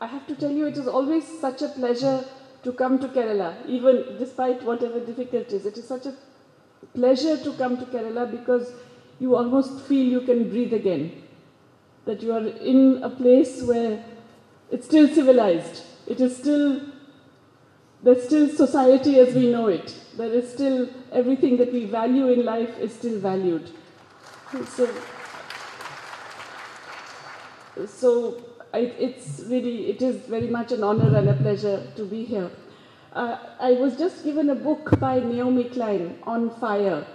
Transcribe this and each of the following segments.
I have to tell you, it is always such a pleasure to come to Kerala, even despite whatever difficulties. It is such a pleasure to come to Kerala because you almost feel you can breathe again. That you are in a place where it's still civilized. It is still, there's still society as we know it. There is still everything that we value in life is still valued. So it is very much an honor and a pleasure to be here. I was just given a book by Naomi Klein on fire.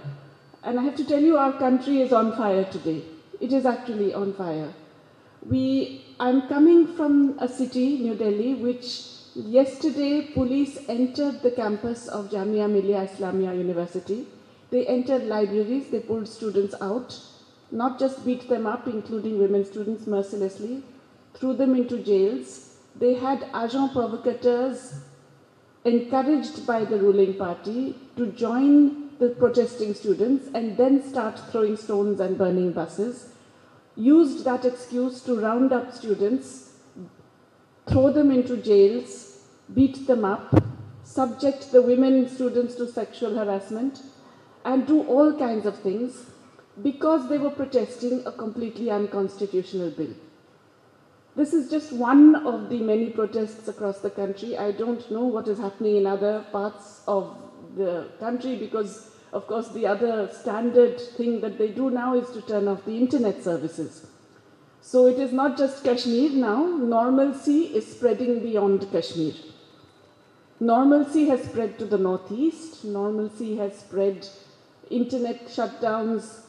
And I have to tell you, our country is on fire today. It is actually on fire. I'm coming from a city, New Delhi, which yesterday police entered the campus of Jamia Millia Islamia University. They entered libraries, they pulled students out, not just beat them up, including women students mercilessly, threw them into jails. They had agents provocateurs encouraged by the ruling party to join the protesting students and then start throwing stones and burning buses, used that excuse to round up students, throw them into jails, beat them up, subject the women students to sexual harassment, and do all kinds of things because they were protesting a completely unconstitutional bill. This is just one of the many protests across the country. I don't know what is happening in other parts of the country because, of course, the other standard thing that they do now is to turn off the internet services. So it is not just Kashmir now. Normalcy is spreading beyond Kashmir. Normalcy has spread to the northeast. Normalcy has spread. Internet shutdowns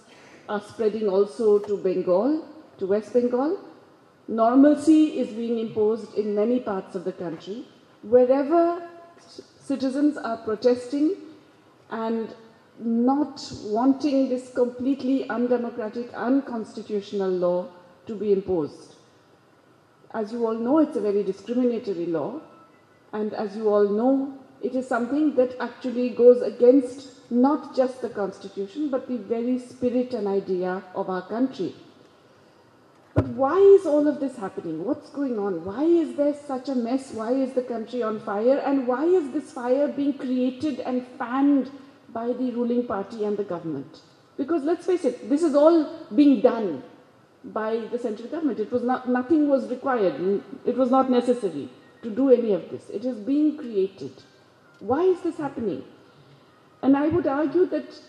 are spreading also to Bengal, to West Bengal. Normalcy is being imposed in many parts of the country. Wherever citizens are protesting and not wanting this completely undemocratic, unconstitutional law to be imposed. As you all know, it's a very discriminatory law. And as you all know, it is something that actually goes against not just the Constitution, but the very spirit and idea of our country. But why is all of this happening? What's going on? Why is there such a mess? Why is the country on fire? And why is this fire being created and fanned by the ruling party and the government? Because let's face it, this is all being done by the central government. It was nothing was required. It was not necessary to do any of this. It is being created. Why is this happening? And I would argue that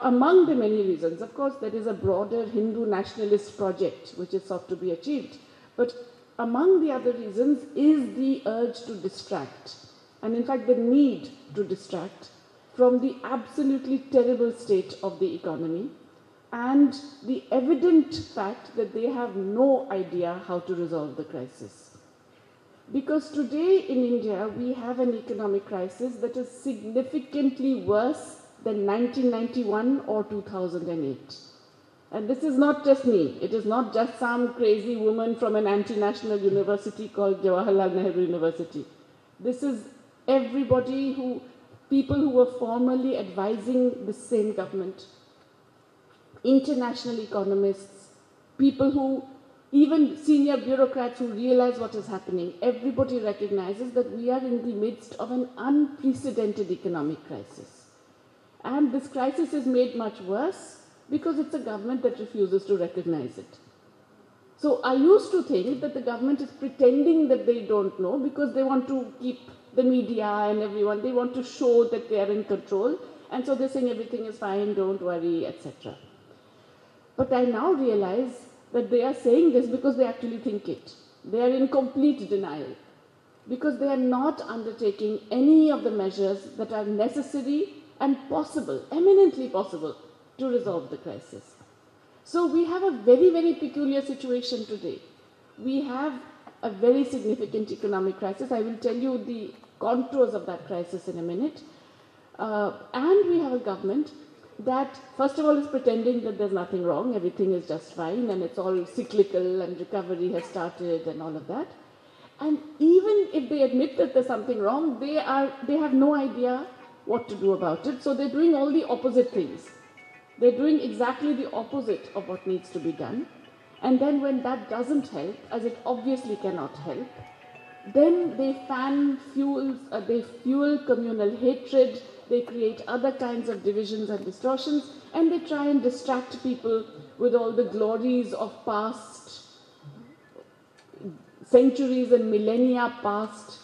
among the many reasons, of course, there is a broader Hindu nationalist project which is sought to be achieved. But among the other reasons is the urge to distract, and in fact the need to distract from the absolutely terrible state of the economy and the evident fact that they have no idea how to resolve the crisis. Because today in India, we have an economic crisis that is significantly worse than 1991 or 2008. And this is not just me. It is not just some crazy woman from an anti-national university called Jawaharlal Nehru University. This is everybody people who were formerly advising the same government, international economists, people who, even senior bureaucrats who realize what is happening. Everybody recognizes that we are in the midst of an unprecedented economic crisis. And this crisis is made much worse because it's a government that refuses to recognize it. So I used to think that the government is pretending that they don't know because they want to keep the media and everyone, they want to show that they are in control. And so they're saying everything is fine, don't worry, etc. But I now realize that they are saying this because they actually think it. They are in complete denial because they are not undertaking any of the measures that are necessary and possible, eminently possible, to resolve the crisis. So we have a very, very peculiar situation today. We have a very significant economic crisis. I will tell you the contours of that crisis in a minute. And we have a government that, first of all, is pretending that there's nothing wrong, everything is just fine, and it's all cyclical, and recovery has started, and all of that. And even if they admit that there's something wrong, they have no idea what to do about it, so they're doing all the opposite things. They're doing exactly the opposite of what needs to be done. And then when that doesn't help, as it obviously cannot help, then they they fuel communal hatred, they create other kinds of divisions and distortions, and they try and distract people with all the glories of past centuries and millennia past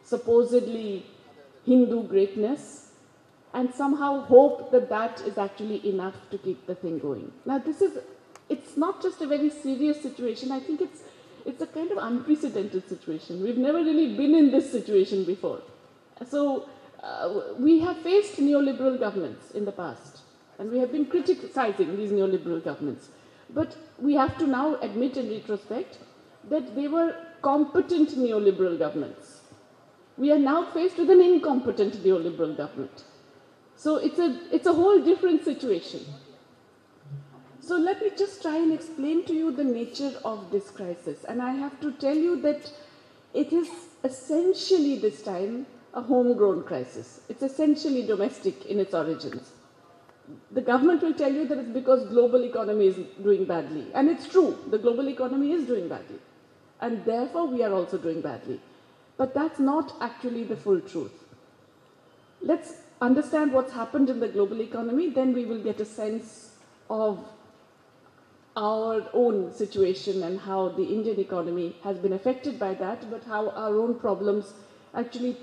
supposedly Hindu greatness, and somehow hope that that is actually enough to keep the thing going. Now it's not just a very serious situation, I think it's a kind of unprecedented situation. We've never really been in this situation before. So we have faced neoliberal governments in the past, and we have been criticizing these neoliberal governments. But we have to now admit in retrospect that they were competent neoliberal governments. We are now faced with an incompetent neoliberal government. So it's a whole different situation. So let me just try and explain to you the nature of this crisis. And I have to tell you that it is essentially this time a homegrown crisis. It's essentially domestic in its origins. The government will tell you that it's because global economy is doing badly. And it's true, the global economy is doing badly. And therefore we are also doing badly. But that's not actually the full truth. Let's understand what's happened in the global economy, then we will get a sense of our own situation and how the Indian economy has been affected by that, but how our own problems actually,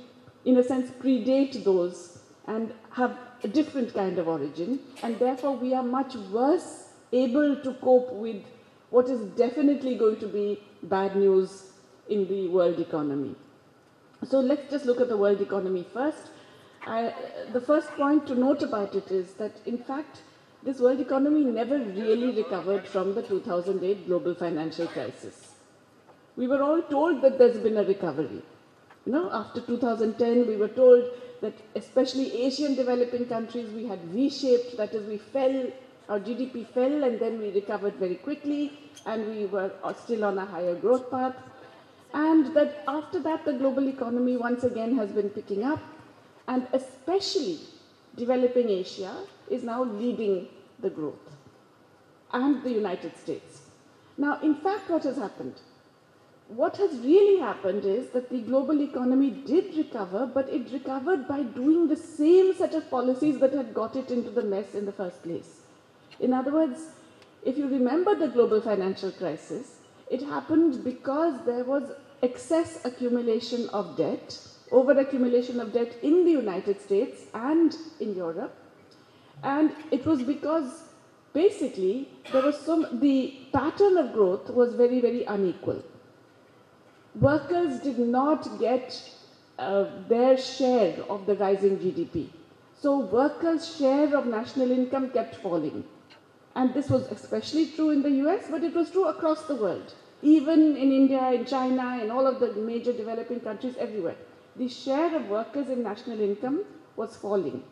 in a sense, predate those and have a different kind of origin, and therefore we are much worse able to cope with what is definitely going to be bad news in the world economy. So let's just look at the world economy first. The first point to note about it is that, in fact, this world economy never really recovered from the 2008 global financial crisis. We were all told that there's been a recovery. You know, after 2010, we were told that especially Asian developing countries, we had V-shaped, that is, we fell, our GDP fell, and then we recovered very quickly, and we were still on a higher growth path. And that after that, the global economy once again has been picking up, and especially developing Asia is now leading the growth, and the United States. Now, in fact, what has happened? What has really happened is that the global economy did recover, but it recovered by doing the same set of policies that had got it into the mess in the first place. In other words, if you remember the global financial crisis, it happened because there was excess accumulation of debt, over-accumulation of debt in the United States and in Europe. And it was because basically the pattern of growth was very, very unequal. Workers did not get their share of the rising GDP. So workers' share of national income kept falling. And this was especially true in the US, but it was true across the world. Even in India, in China, in all of the major developing countries, everywhere. The share of workers in national income was falling.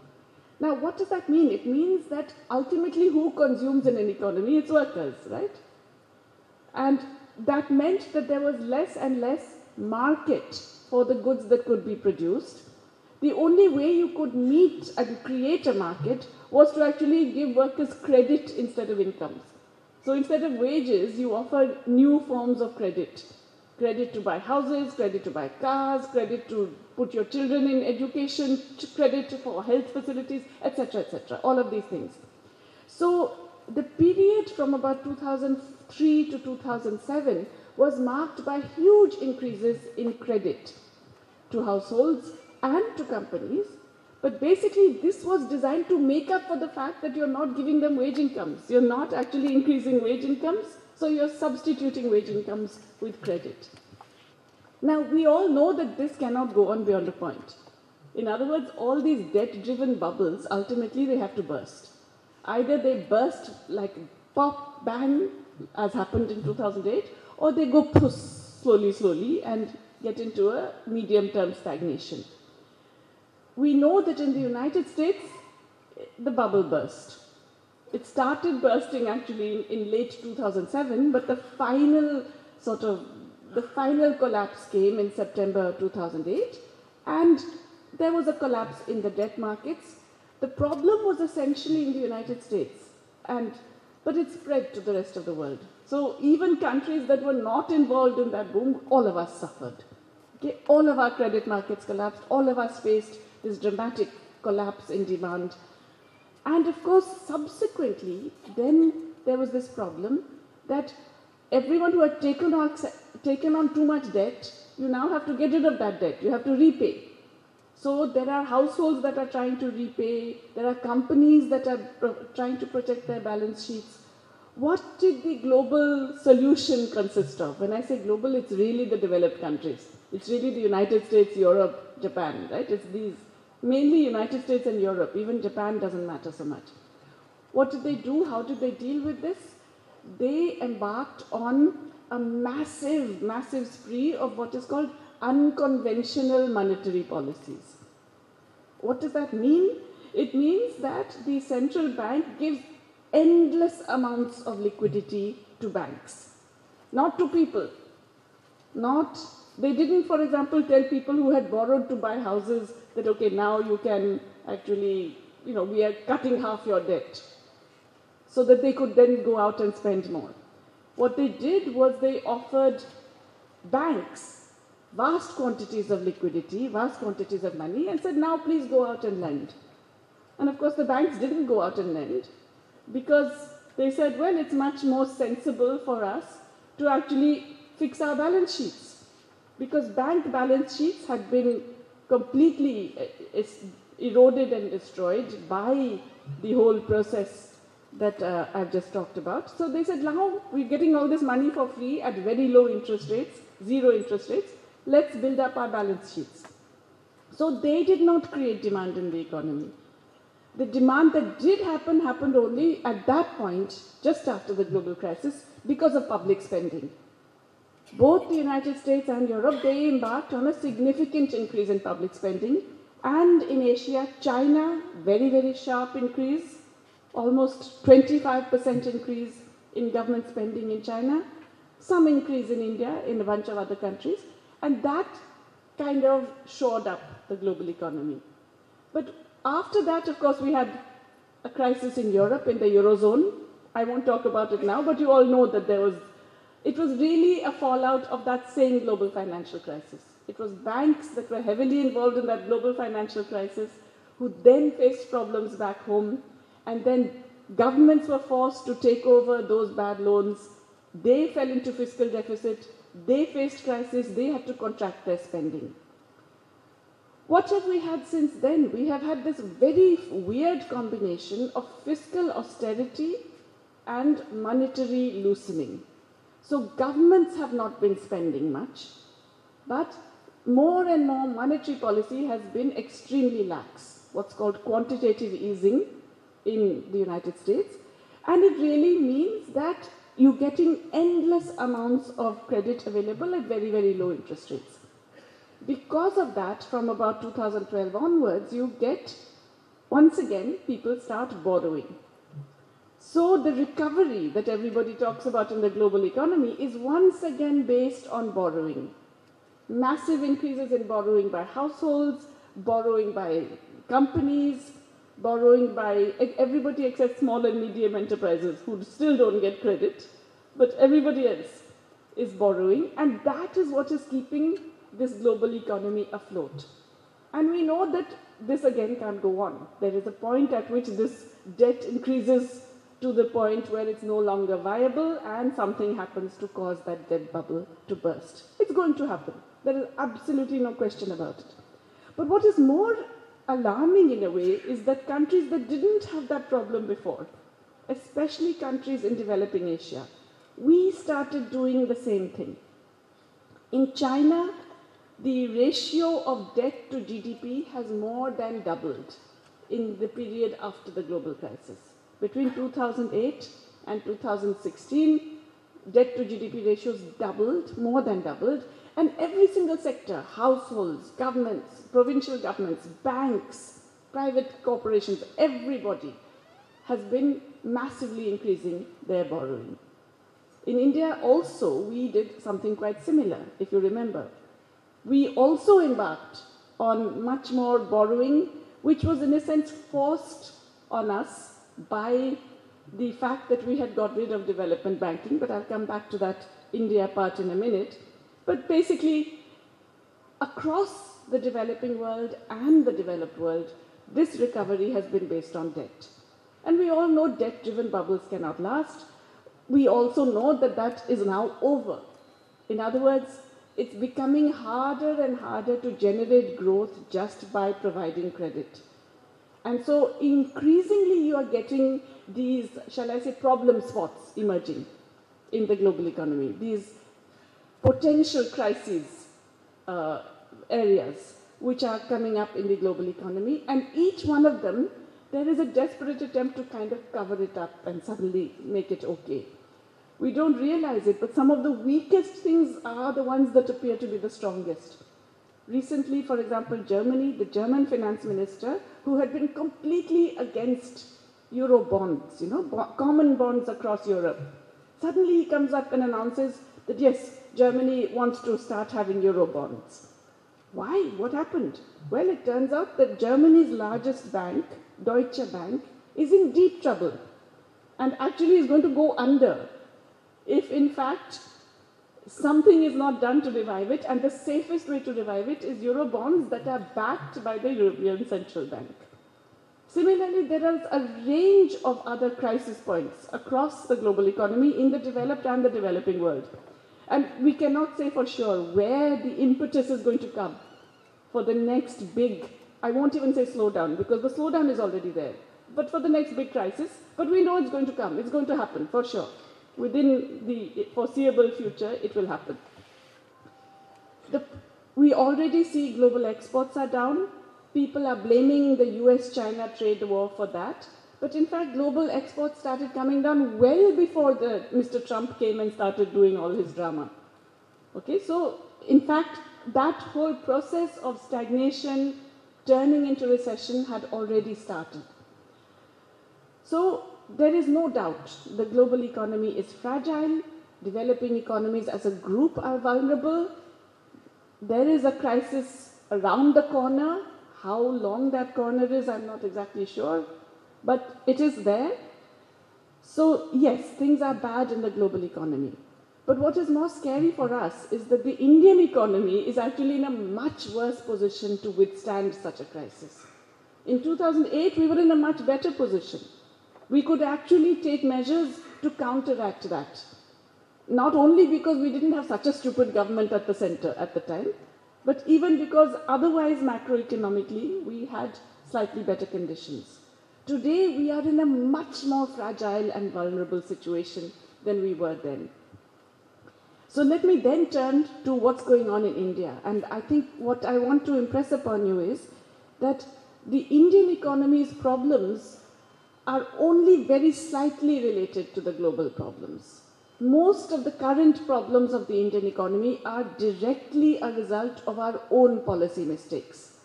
Now, what does that mean? It means that ultimately who consumes in an economy? It's workers, right? And that meant that there was less and less market for the goods that could be produced. The only way you could meet and create a market was to actually give workers credit instead of incomes. So instead of wages, you offer new forms of credit. Credit to buy houses, credit to buy cars, credit to put your children in education, credit for health facilities, etc., etc., all of these things. So the period from about 2003 to 2007 was marked by huge increases in credit to households and to companies. But basically, this was designed to make up for the fact that you're not giving them wage incomes. You're not actually increasing wage incomes, so you're substituting wage incomes with credit. Now, we all know that this cannot go on beyond a point. In other words, all these debt-driven bubbles, ultimately they have to burst. Either they burst like pop, bang, as happened in 2008, or they go push slowly, slowly and get into a medium-term stagnation. We know that in the United States, the bubble burst. It started bursting actually in late 2007, but the final collapse came in September 2008, and there was a collapse in the debt markets. The problem was essentially in the United States, and but it spread to the rest of the world. So even countries that were not involved in that boom, all of us suffered. Okay? All of our credit markets collapsed, all of us faced this dramatic collapse in demand. And of course, subsequently, then there was this problem that everyone who had taken on too much debt, you now have to get rid of that debt. You have to repay. So there are households that are trying to repay. There are companies that are trying to protect their balance sheets. What did the global solution consist of? When I say global, it's really the developed countries. It's really the United States, Europe, Japan, right? It's these, mainly United States and Europe. Even Japan doesn't matter so much. What did they do? How did they deal with this? They embarked on a massive, massive spree of what is called unconventional monetary policies. What does that mean? It means that the central bank gives endless amounts of liquidity to banks, not to people. They didn't, for example, tell people who had borrowed to buy houses that, okay, now you can actually, we are cutting half your debt, so that they could then go out and spend more. What they did was they offered banks vast quantities of liquidity, vast quantities of money, and said, now please go out and lend. And of course, the banks didn't go out and lend because they said, well, it's much more sensible for us to actually fix our balance sheets. Because bank balance sheets had been completely eroded and destroyed by the whole process that I've just talked about. So they said, now we're getting all this money for free at very low interest rates, 0 interest rates. Let's build up our balance sheets. So they did not create demand in the economy. The demand that did happen happened only at that point, just after the global crisis, because of public spending. Both the United States and Europe, they embarked on a significant increase in public spending. And in Asia, China, very, very sharp increase, almost 25% increase in government spending in China, some increase in India, in a bunch of other countries. And that kind of shored up the global economy. But after that, of course, we had a crisis in Europe, in the Eurozone. I won't talk about it now, but you all know that it was really a fallout of that same global financial crisis. It was banks that were heavily involved in that global financial crisis who then faced problems back home, and then governments were forced to take over those bad loans. They fell into fiscal deficit. They faced crisis. They had to contract their spending. What have we had since then? We have had this very weird combination of fiscal austerity and monetary loosening. So governments have not been spending much, but more and more monetary policy has been extremely lax, what's called quantitative easing in the United States. And it really means that you're getting endless amounts of credit available at very, very low interest rates. Because of that, from about 2012 onwards, you get, once again, people start borrowing. So the recovery that everybody talks about in the global economy is once again based on borrowing. Massive increases in borrowing by households, borrowing by companies, borrowing by everybody except small and medium enterprises who still don't get credit, but everybody else is borrowing, and that is what is keeping this global economy afloat. And we know that this again can't go on. There is a point at which this debt increases to the point where it's no longer viable and something happens to cause that debt bubble to burst. It's going to happen. There is absolutely no question about it. But what is more alarming in a way is that countries that didn't have that problem before, especially countries in developing Asia, we started doing the same thing. In China, the ratio of debt to GDP has more than doubled in the period after the global crisis. Between 2008 and 2016, debt to GDP ratios doubled, more than doubled, and every single sector, households, governments, provincial governments, banks, private corporations, everybody has been massively increasing their borrowing. In India also, we did something quite similar, if you remember. We also embarked on much more borrowing, which was in a sense forced on us by the fact that we had got rid of development banking, but I'll come back to that India part in a minute. But basically, across the developing world and the developed world, this recovery has been based on debt. And we all know debt-driven bubbles cannot last. We also know that that is now over. In other words, it's becoming harder and harder to generate growth just by providing credit. And so increasingly you are getting these, shall I say, problem spots emerging in the global economy, these potential crises areas which are coming up in the global economy, and each one of them, there is a desperate attempt to kind of cover it up and suddenly make it okay. We don't realize it, but some of the weakest things are the ones that appear to be the strongest. Recently, for example, Germany, the German finance minister, who had been completely against Euro bonds, common bonds across Europe, suddenly he comes up and announces that yes, Germany wants to start having Euro bonds. Why? What happened? Well, it turns out that Germany's largest bank, Deutsche Bank, is in deep trouble and actually is going to go under if, in fact, something is not done to revive it, and the safest way to revive it is Euro bonds that are backed by the European Central Bank. Similarly, there is a range of other crisis points across the global economy in the developed and the developing world. And we cannot say for sure where the impetus is going to come for the next big, I won't even say slowdown, because the slowdown is already there, but for the next big crisis. But we know it's going to come, it's going to happen for sure. Within the foreseeable future, it will happen. We already see global exports are down. People are blaming the US-China trade war for that. But in fact, global exports started coming down well before Mr. Trump came and started doing all his drama. Okay, so in fact, that whole process of stagnation turning into recession had already started. So there is no doubt the global economy is fragile. Developing economies as a group are vulnerable. There is a crisis around the corner. How long that corner is, I'm not exactly sure, but it is there. So yes, things are bad in the global economy. But what is more scary for us is that the Indian economy is actually in a much worse position to withstand such a crisis. In 2008, we were in a much better position. We could actually take measures to counteract that. Not only because we didn't have such a stupid government at the center at the time, but even because otherwise macroeconomically we had slightly better conditions. Today we are in a much more fragile and vulnerable situation than we were then. So let me then turn to what's going on in India. And I think what I want to impress upon you is that the Indian economy's problems are only very slightly related to the global problems. Most of the current problems of the Indian economy are directly a result of our own policy mistakes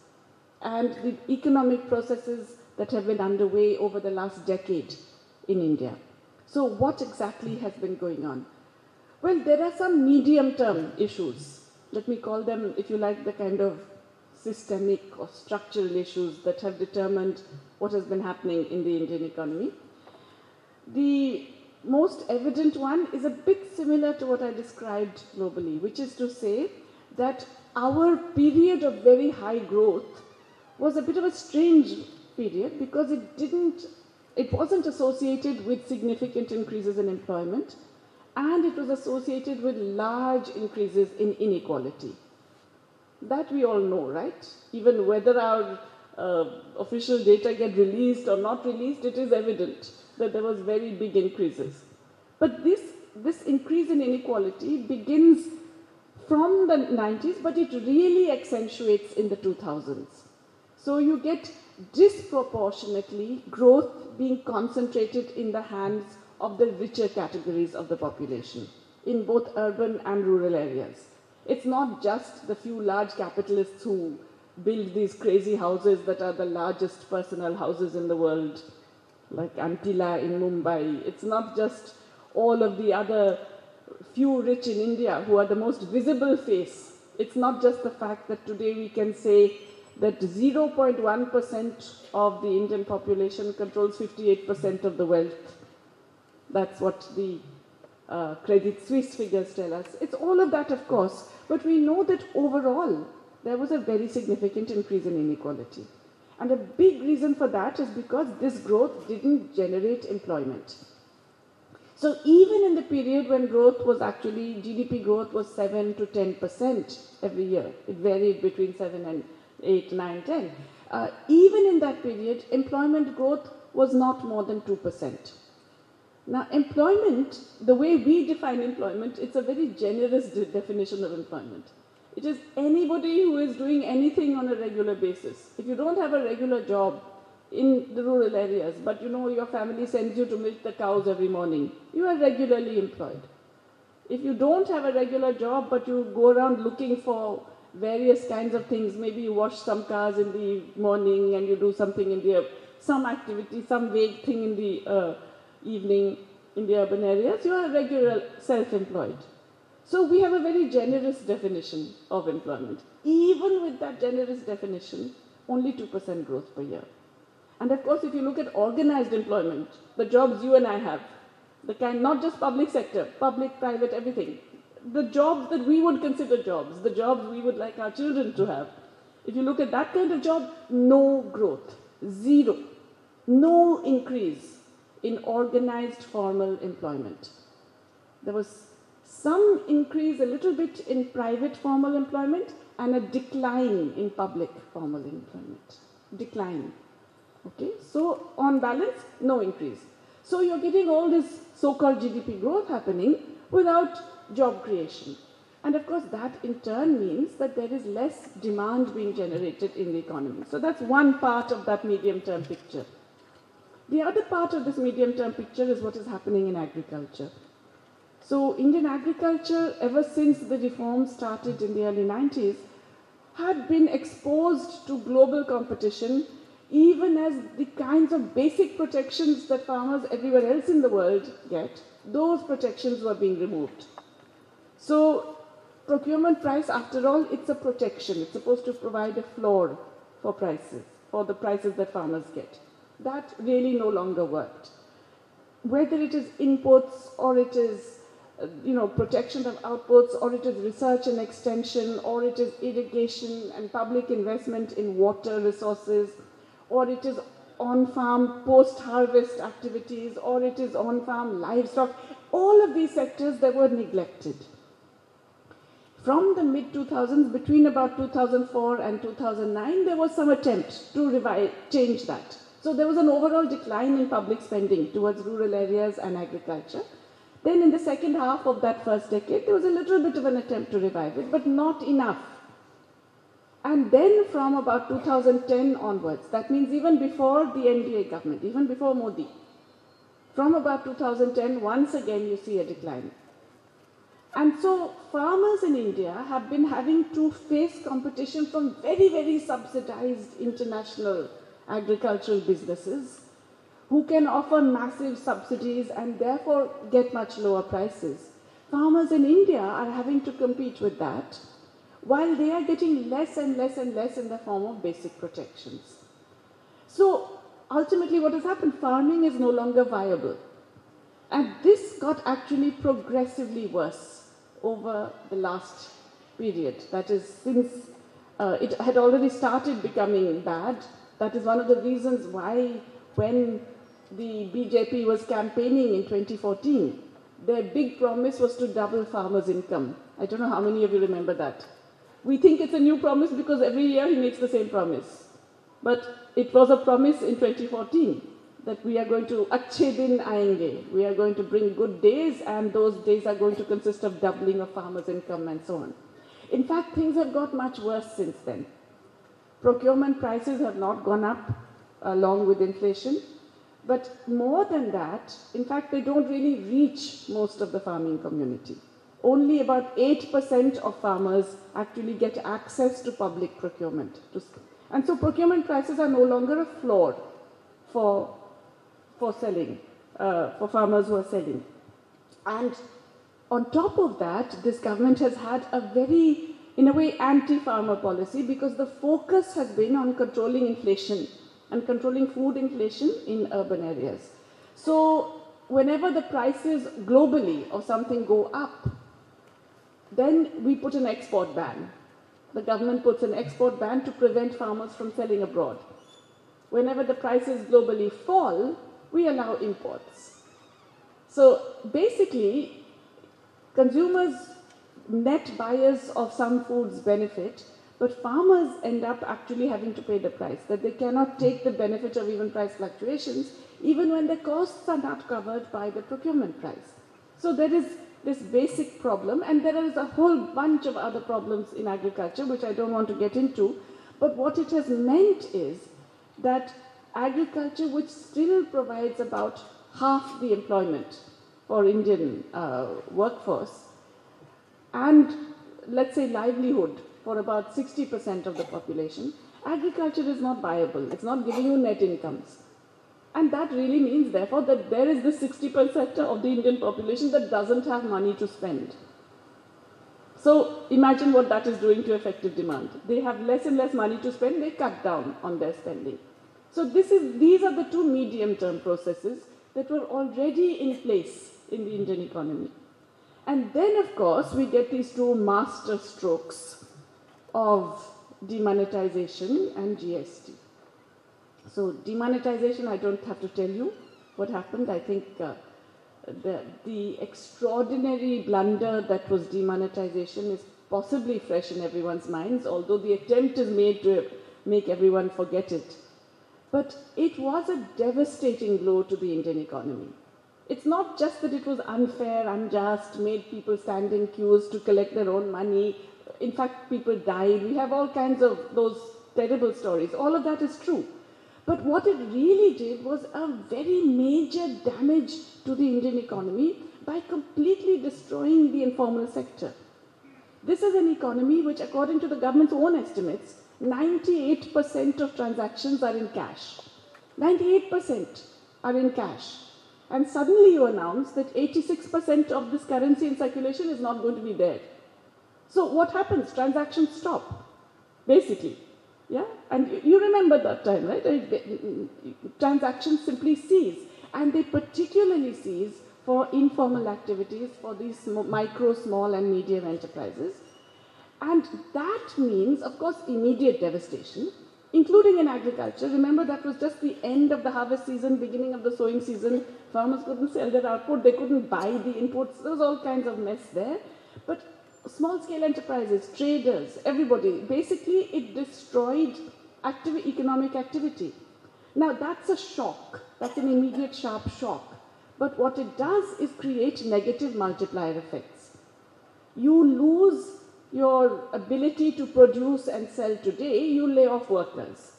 and the economic processes that have been underway over the last decade in India. So what exactly has been going on? Well, there are some medium-term issues. Let me call them, if you like, the kind of systemic or structural issues that have determined what has been happening in the Indian economy. The most evident one is a bit similar to what I described globally, which is to say that our period of very high growth was a bit of a strange period because it wasn't associated with significant increases in employment, and it was associated with large increases in inequality. That we all know, right? Even whether our official data get released or not released, it is evident that there was very big increases. But this increase in inequality begins from the 90s, but it really accentuates in the 2000s. So you get disproportionately growth being concentrated in the hands of the richer categories of the population in both urban and rural areas. It's not just the few large capitalists who build these crazy houses that are the largest personal houses in the world, like Antila in Mumbai. It's not just all of the other few rich in India who are the most visible face. It's not just the fact that today we can say that 0.1% of the Indian population controls 58% of the wealth That's what the Credit Suisse figures tell us. It's all of that, of course, but we know that overall there was a very significant increase in inequality. And a big reason for that is because this growth didn't generate employment. So even in the period when growth was actually, GDP growth was 7 to 10% every year, it varied between 7 and 8, 9, 10. Even in that period, employment growth was not more than 2%. Now, employment, the way we define employment, it's a very generous definition of employment. It is anybody who is doing anything on a regular basis. If you don't have a regular job in the rural areas, but you know your family sends you to milk the cows every morning, you are regularly employed. If you don't have a regular job, but you go around looking for various kinds of things, maybe you wash some cars in the morning and you do something in the, some activity, some vague thing in the evening in the urban areas, you are regular self-employed. So we have a very generous definition of employment. Even with that generous definition, only 2% growth per year. And of course, if you look at organized employment, the jobs you and I have, the kind, not just public sector, public, private, everything, the jobs that we would consider jobs, the jobs we would like our children to have, if you look at that kind of job, no growth, zero, no increase in organized formal employment. There was some increase a little bit in private formal employment and a decline in public formal employment. Decline. Okay, so on balance, no increase. So you're getting all this so-called GDP growth happening without job creation. And of course, that in turn means that there is less demand being generated in the economy. So that's one part of that medium-term picture. The other part of this medium-term picture is what is happening in agriculture. So Indian agriculture, ever since the reforms started in the early 90s, had been exposed to global competition, even as the kinds of basic protections that farmers everywhere else in the world get, those protections were being removed. So procurement price, after all, it's a protection. It's supposed to provide a floor for prices, for the prices that farmers get. That really no longer worked. Whether it is inputs or it is protection of outputs, or it is research and extension, or it is irrigation and public investment in water resources, or it is on-farm post-harvest activities, or it is on-farm livestock, all of these sectors that were neglected. From the mid-2000s, between about 2004 and 2009, there was some attempt to change that. So there was an overall decline in public spending towards rural areas and agriculture. Then in the second half of that first decade, there was a little bit of an attempt to revive it, but not enough. And then from about 2010 onwards, that means even before the NDA government, even before Modi, from about 2010, once again you see a decline. And so farmers in India have been having to face competition from very, very subsidized international agricultural businesses who can offer massive subsidies and therefore get much lower prices. Farmers in India are having to compete with that, while they are getting less and less and less in the form of basic protections. So ultimately what has happened, farming is no longer viable. And this got actually progressively worse over the last period. That is, since it had already started becoming bad. That is one of the reasons why when the BJP was campaigning in 2014, their big promise was to double farmers' income. I don't know how many of you remember that. We think it's a new promise because every year he makes the same promise. But it was a promise in 2014 that we are going to Achhe Din Aayenge. We are going to bring good days, and those days are going to consist of doubling of farmers' income and so on. In fact, things have got much worse since then. Procurement prices have not gone up along with inflation. But more than that, in fact, they don't really reach most of the farming community. Only about 8% of farmers actually get access to public procurement. And so procurement prices are no longer a floor for selling, for farmers who are selling. And on top of that, this government has had a very, in a way, anti-farmer policy because the focus has been on controlling inflation and controlling food inflation in urban areas. So whenever the prices globally of something go up, then we put an export ban. The government puts an export ban to prevent farmers from selling abroad. Whenever the prices globally fall, we allow imports. So basically, consumers, net buyers of some foods benefit, but farmers end up actually having to pay the price, that they cannot take the benefit of even price fluctuations, even when the costs are not covered by the procurement price. So there is this basic problem, and there is a whole bunch of other problems in agriculture, which I don't want to get into, but what it has meant is that agriculture, which still provides about half the employment for Indian workforce, and let's say livelihood for about 60% of the population, agriculture is not viable. It's not giving you net incomes. And that really means, therefore, that there is this 60% of the Indian population that doesn't have money to spend. So imagine what that is doing to effective demand. They have less and less money to spend, they cut down on their spending. So these are the two medium-term processes that were already in place in the Indian economy. And then, of course, we get these two master strokes of demonetization and GST. So demonetization, I don't have to tell you what happened. I think the extraordinary blunder that was demonetization is possibly fresh in everyone's minds, although the attempt is made to make everyone forget it. But it was a devastating blow to the Indian economy. It's not just that it was unfair, unjust, made people stand in queues to collect their own money. In fact, people died. We have all kinds of those terrible stories. All of that is true. But what it really did was a very major damage to the Indian economy by completely destroying the informal sector. This is an economy which, according to the government's own estimates, 98% of transactions are in cash. 98% are in cash. And suddenly you announce that 86% of this currency in circulation is not going to be there. So what happens? Transactions stop, basically. Yeah? And you remember that time, right? Transactions simply cease. And they particularly cease for informal activities, for these micro, small and medium enterprises. And that means, of course, immediate devastation, including in agriculture. Remember, that was just the end of the harvest season, beginning of the sowing season. Farmers couldn't sell their output, they couldn't buy the inputs. There was all kinds of mess there. But small-scale enterprises, traders, everybody, basically it destroyed economic activity. Now, that's a shock. That's an immediate, sharp shock. But what it does is create negative multiplier effects. You lose your ability to produce and sell today, you lay off workers.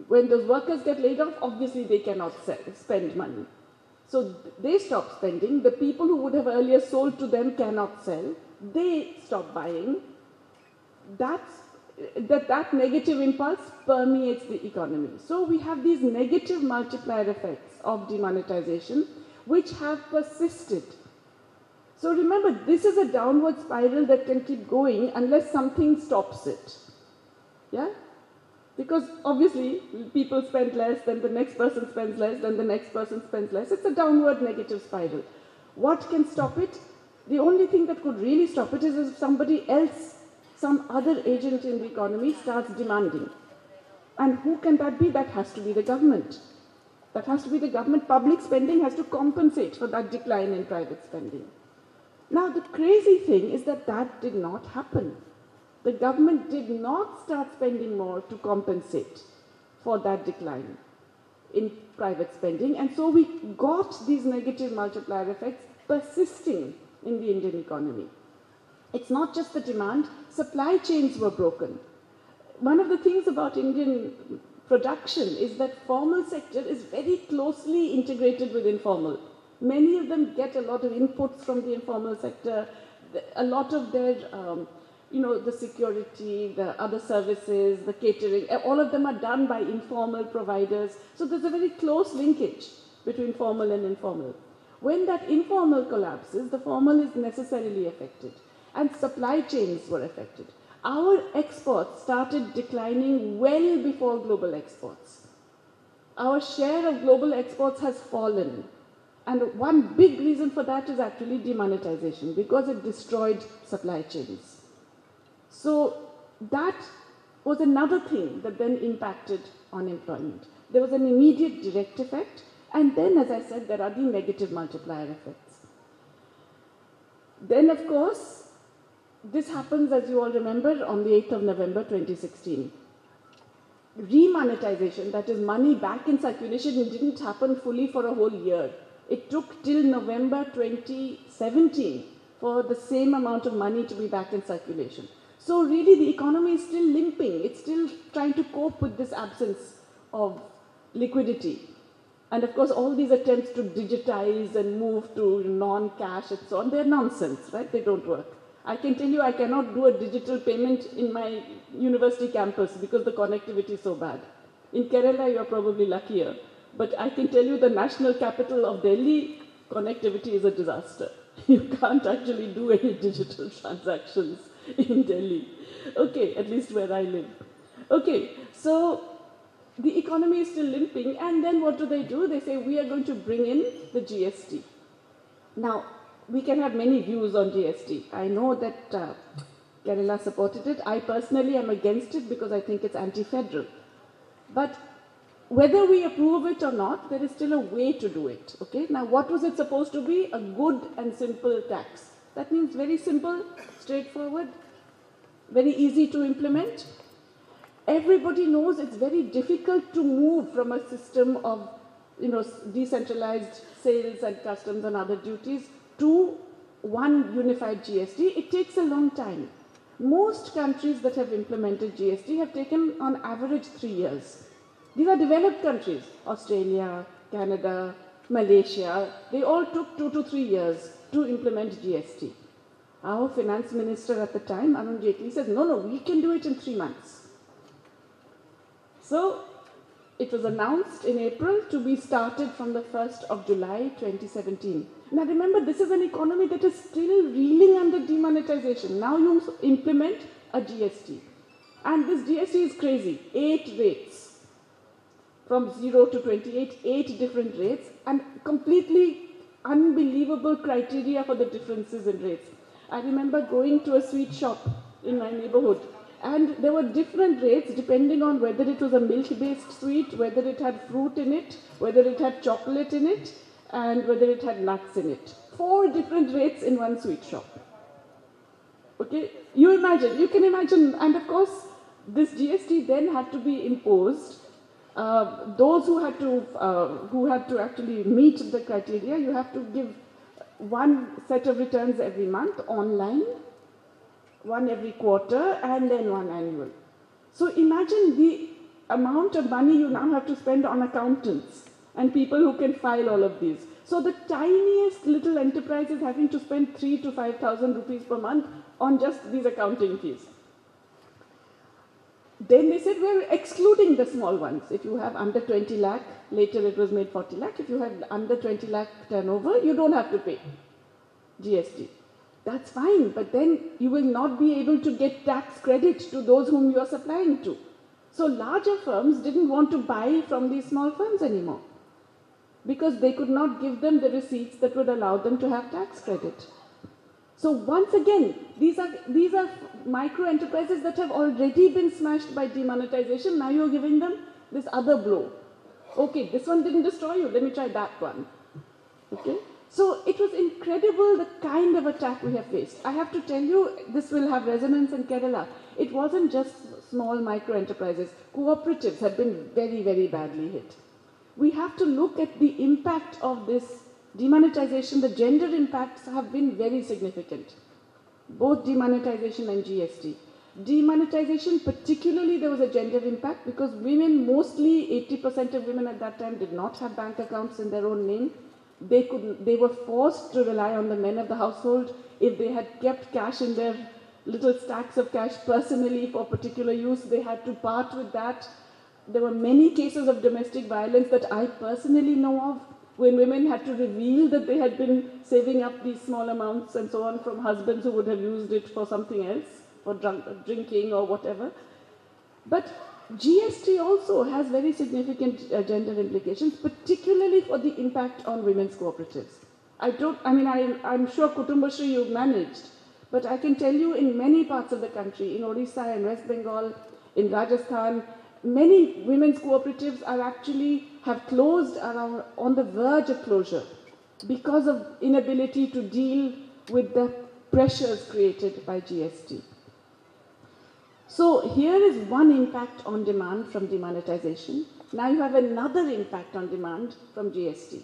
When those workers get laid off, obviously they cannot spend money. So they stop spending. The people who would have earlier sold to them cannot sell. They stop buying. That negative impulse permeates the economy. So we have these negative multiplier effects of demonetization, which have persisted. So remember, this is a downward spiral that can keep going unless something stops it. Yeah? Because obviously, people spend less, then the next person spends less, then the next person spends less. It's a downward negative spiral. What can stop it? The only thing that could really stop it is if somebody else, some other agent in the economy starts demanding. And who can that be? That has to be the government. That has to be the government. Public spending has to compensate for that decline in private spending. Now, the crazy thing is that that did not happen. The government did not start spending more to compensate for that decline in private spending. And so we got these negative multiplier effects persisting in the Indian economy. It's not just the demand, supply chains were broken. One of the things about Indian production is that formal sector is very closely integrated with informal. Many of them get a lot of inputs from the informal sector. A lot of their, the security, the other services, the catering, all of them are done by informal providers. So there's a very close linkage between formal and informal. When that informal collapses, the formal is necessarily affected. And supply chains were affected. Our exports started declining well before global exports. Our share of global exports has fallen. And one big reason for that is actually demonetization, because it destroyed supply chains. So that was another thing that then impacted on employment. There was an immediate direct effect, and then, as I said, there are the negative multiplier effects. Then, of course, this happens, as you all remember, on the 8th of November 2016. Remonetization, that is money back in circulation, didn't happen fully for a whole year. It took till November 2017 for the same amount of money to be back in circulation. So really the economy is still limping. It's still trying to cope with this absence of liquidity. And of course, all these attempts to digitize and move to non-cash and so on, they're nonsense, right? They don't work. I can tell you I cannot do a digital payment in my university campus because the connectivity is so bad. In Kerala, you're probably luckier. But I can tell you the national capital of Delhi, connectivity is a disaster. You can't actually do any digital transactions in Delhi. Okay, at least where I live. Okay, so the economy is still limping, and then what do? They say, we are going to bring in the GST. Now, we can have many views on GST. I know that Kerala supported it. I personally am against it because I think it's anti-federal. But whether we approve it or not, there is still a way to do it. Okay? Now, what was it supposed to be? A good and simple tax. That means very simple, straightforward, very easy to implement. Everybody knows it's very difficult to move from a system of, decentralized sales and customs and other duties to one unified GST. It takes a long time. Most countries that have implemented GST have taken on average 3 years. These are developed countries, Australia, Canada, Malaysia. They all took 2 to 3 years to implement GST. Our finance minister at the time, Arun Jaitley, says, no, we can do it in 3 months. So it was announced in April to be started from the 1st of July 2017. Now remember, this is an economy that is still reeling under demonetization. Now you implement a GST. And this GST is crazy. 8 rates. From 0 to 28, 8 different rates, and completely unbelievable criteria for the differences in rates. I remember going to a sweet shop in my neighborhood, and there were different rates depending on whether it was a milk-based sweet, whether it had fruit in it, whether it had chocolate in it, and whether it had nuts in it. 4 different rates in one sweet shop. Okay, you can imagine, and of course, this GST then had to be imposed. Those who had to actually meet the criteria, you have to give one set of returns every month online, one every quarter, and then one annual. So imagine the amount of money you now have to spend on accountants and people who can file all of these. So the tiniest little enterprise is having to spend 3,000 to 5,000 rupees per month on just these accounting fees. Then they said, we're excluding the small ones. If you have under 20 lakh, later it was made 40 lakh. If you have under 20 lakh turnover, you don't have to pay GST. That's fine, but then you will not be able to get tax credit to those whom you are supplying to. So larger firms didn't want to buy from these small firms anymore because they could not give them the receipts that would allow them to have tax credit. So once again, these are micro enterprises that have already been smashed by demonetization. Now you're giving them this other blow. Okay, this one didn't destroy you. Let me try that one. Okay. So it was incredible the kind of attack we have faced. I have to tell you, this will have resonance in Kerala. It wasn't just small micro enterprises. Cooperatives have been very, very badly hit. We have to look at the impact of this demonetization. The gender impacts have been very significant. Both demonetization and GST. Demonetization, particularly, there was a gender impact because women, mostly 80% of women at that time did not have bank accounts in their own name. They were forced to rely on the men of the household. If they had kept cash in their little stacks of cash personally for particular use, they had to part with that. There were many cases of domestic violence that I personally know of, when women had to reveal that they had been saving up these small amounts and so on from husbands who would have used it for something else, for drinking or whatever. But GST also has very significant gender implications, particularly for the impact on women's cooperatives. I'm sure Kutumbashree you've managed, but I can tell you in many parts of the country, in Odisha, in West Bengal, in Rajasthan, many women's cooperatives are actually have closed, are on the verge of closure because of inability to deal with the pressures created by GST. So here is one impact on demand from demonetization. Now you have another impact on demand from GST.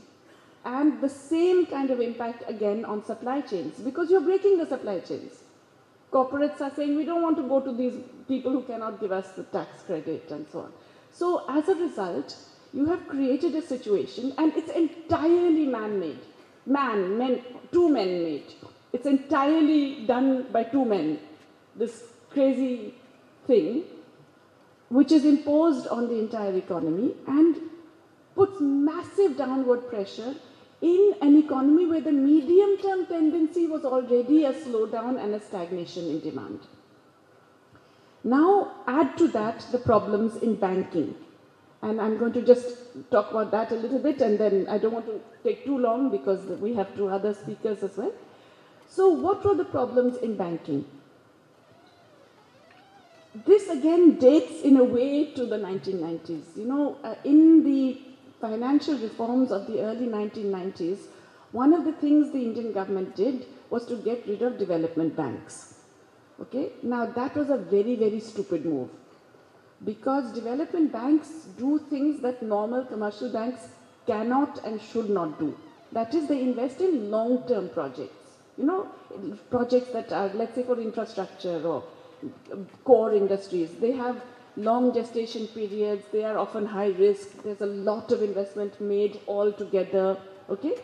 And the same kind of impact again on supply chains, because you're breaking the supply chains. Corporates are saying, we don't want to go to these people who cannot give us the tax credit and so on. So as a result, you have created a situation, and it's entirely man-made. Two men made. It's entirely done by two men. This crazy thing, which is imposed on the entire economy and puts massive downward pressure in an economy where the medium-term tendency was already a slowdown and a stagnation in demand. Now add to that the problems in banking. And I'm going to just talk about that a little bit, and then I don't want to take too long because we have two other speakers as well. So what were the problems in banking? This again dates in a way to the 1990s. In the financial reforms of the early 1990s, one of the things the Indian government did was to get rid of development banks. Okay? Now that was a very, very stupid move, because development banks do things that normal commercial banks cannot and should not do. That is, they invest in long-term projects. Projects that are, let's say, for infrastructure or core industries. They have long gestation periods, they are often high risk, there's a lot of investment made all together, okay?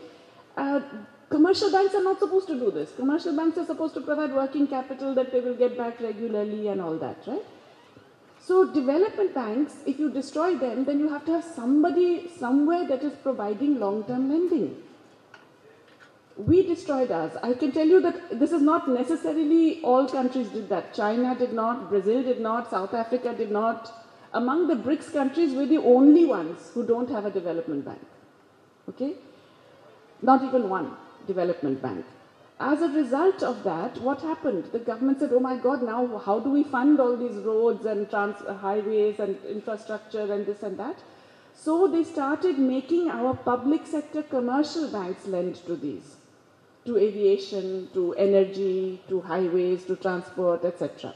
Commercial banks are not supposed to do this. Commercial banks are supposed to provide working capital that they will get back regularly and all that, right? So development banks, if you destroy them, then you have to have somebody somewhere that is providing long-term lending. We destroyed ours. I can tell you that this is not necessarily all countries did that. China did not, Brazil did not, South Africa did not. Among the BRICS countries, we're the only ones who don't have a development bank. Okay? Not even one development bank. As a result of that, what happened? The government said, oh my God, now how do we fund all these roads and highways and infrastructure and this and that? So they started making our public sector commercial banks lend to these. To aviation, to energy, to highways, to transport, etc.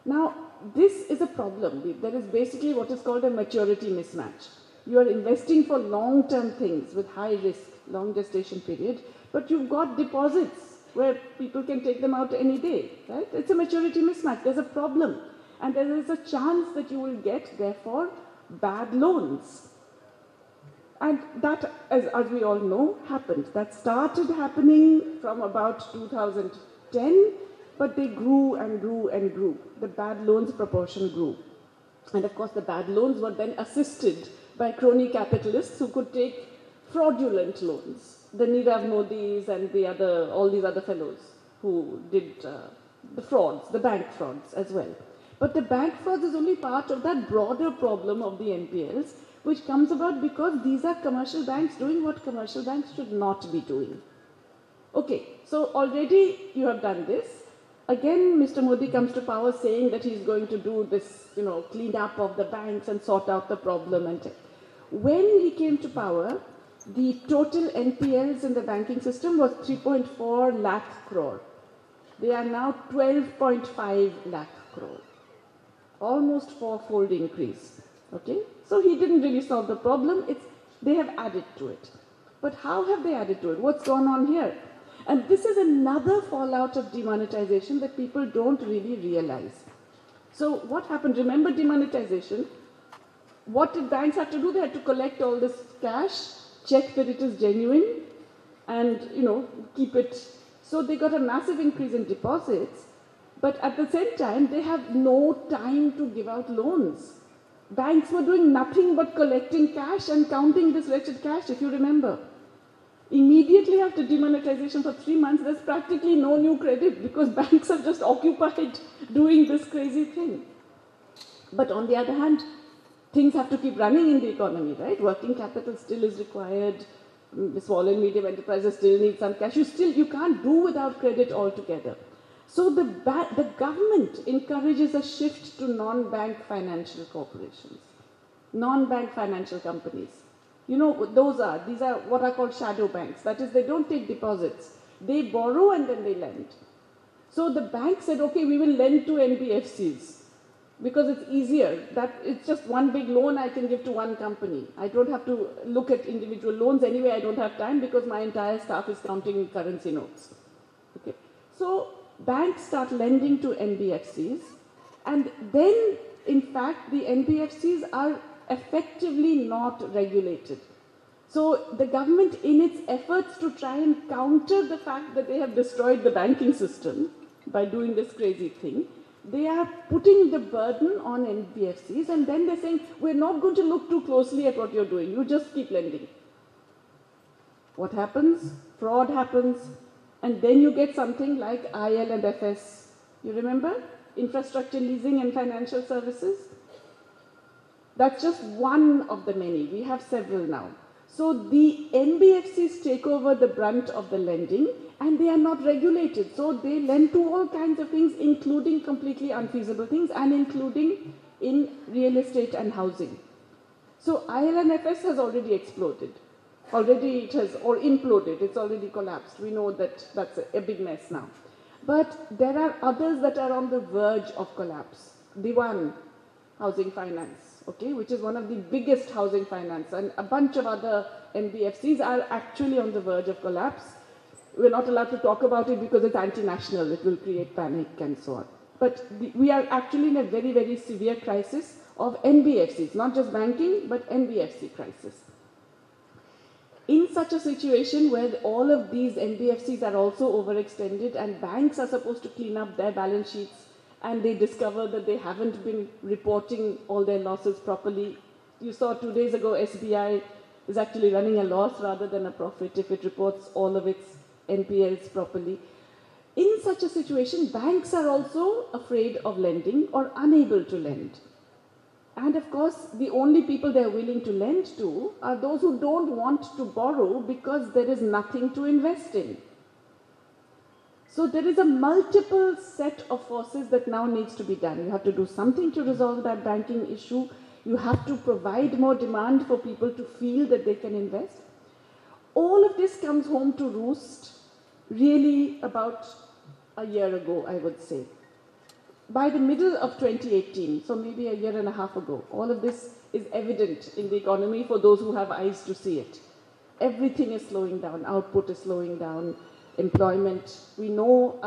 Now, this is a problem. There is basically what is called a maturity mismatch. You are investing for long-term things with high risk, long gestation period, but you've got deposits where people can take them out any day, right? It's a maturity mismatch. There's a problem. And there is a chance that you will get, therefore, bad loans. And that, as we all know, happened. That started happening from about 2010, but they grew and grew and grew. The bad loans proportion grew. And of course, the bad loans were then assisted by crony capitalists who could take fraudulent loans. The Nirav Modis and all these other fellows who did the frauds, the bank frauds as well. But the bank frauds is only part of that broader problem of the NPLs, which comes about because these are commercial banks doing what commercial banks should not be doing. Okay, so already you have done this. Again, Mr. Modi comes to power saying that he's going to do this, clean up of the banks and sort out the problem. And when he came to power, the total NPLs in the banking system was 3.4 lakh crore. They are now 12.5 lakh crore. Almost four-fold increase. Okay? So he didn't really solve the problem. They have added to it. But how have they added to it? What's gone on here? And this is another fallout of demonetization that people don't really realize. So what happened? Remember demonetization? What did banks have to do? They had to collect all this cash, check that it is genuine, and keep it. So they got a massive increase in deposits, but at the same time, they have no time to give out loans. Banks were doing nothing but collecting cash and counting this wretched cash, if you remember. Immediately after demonetization for 3 months, there's practically no new credit because banks are just occupied doing this crazy thing. But on the other hand, things have to keep running in the economy, right? Working capital still is required. The small and medium enterprises still need some cash. You can't do without credit altogether. So the government encourages a shift to non-bank financial corporations, non-bank financial companies. You know, these are what are called shadow banks. That is, they don't take deposits. They borrow and then they lend. So the bank said, okay, we will lend to NBFCs because it's easier. That it's just one big loan I can give to one company. I don't have to look at individual loans anyway. I don't have time because my entire staff is counting currency notes. Okay. So banks start lending to NBFCs, and then in fact the NBFCs are effectively not regulated. So the government, in its efforts to try and counter the fact that they have destroyed the banking system by doing this crazy thing, they are putting the burden on NBFCs, and then they're saying, we're not going to look too closely at what you're doing, you just keep lending. What happens? Fraud happens, and then you get something like IL and FS. You remember? Infrastructure leasing and financial services? That's just one of the many. We have several now. So the NBFCs take over the brunt of the lending, and they are not regulated. So they lend to all kinds of things, including completely unfeasible things, and including in real estate and housing. So IL&FS has already exploded. Already it has, or imploded, it's already collapsed. We know that that's a big mess now. But there are others that are on the verge of collapse. Diwan, Housing Finance, okay, which is one of the biggest housing finance, and a bunch of other NBFCs are actually on the verge of collapse. We're not allowed to talk about it because it's anti-national, it will create panic and so on. But we are actually in a very, very severe crisis of NBFCs, not just banking, but NBFC crisis. In such a situation where all of these NBFCs are also overextended and banks are supposed to clean up their balance sheets, and they discover that they haven't been reporting all their losses properly. You saw 2 days ago, SBI is actually running a loss rather than a profit if it reports all of its NPLs properly. In such a situation, banks are also afraid of lending or unable to lend. And of course, the only people they're willing to lend to are those who don't want to borrow because there is nothing to invest in. So there is a multiple set of forces that now needs to be done. You have to do something to resolve that banking issue. You have to provide more demand for people to feel that they can invest. All of this comes home to roost really about a year ago, I would say. By the middle of 2018, so maybe a year and a half ago, all of this is evident in the economy for those who have eyes to see it. Everything is slowing down. Output is slowing down. Employment. We know